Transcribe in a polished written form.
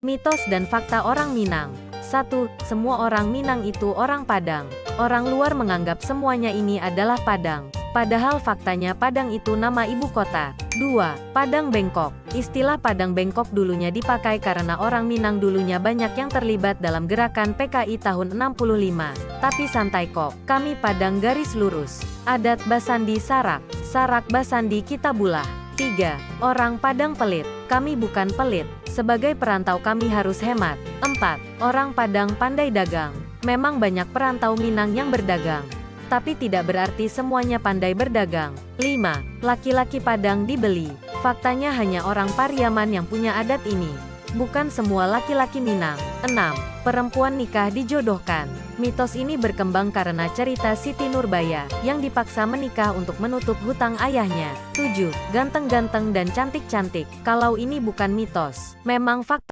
Mitos dan fakta orang Minang. 1. Semua orang Minang itu orang Padang. Orang luar menganggap semuanya ini adalah Padang. Padahal faktanya Padang itu nama ibu kota. 2. Padang Bengkok. Istilah Padang Bengkok dulunya dipakai karena orang Minang dulunya banyak yang terlibat dalam gerakan PKI tahun 65. Tapi santai kok, kami Padang garis lurus. Adat Basandi Sarak. Sarak Basandi kita bulah. 3. Orang Padang pelit. Kami bukan pelit. Sebagai perantau kami harus hemat. 4. Orang Padang pandai dagang. Memang banyak perantau Minang yang berdagang. Tapi tidak berarti semuanya pandai berdagang. 5. Laki-laki Padang dibeli. Faktanya hanya orang Pariaman yang punya adat ini. Bukan semua laki-laki Minang. 6. Perempuan nikah dijodohkan. Mitos ini berkembang karena cerita Siti Nurbaya, yang dipaksa menikah untuk menutup hutang ayahnya. 7. Ganteng-ganteng dan cantik-cantik. Kalau ini bukan mitos, memang fakta.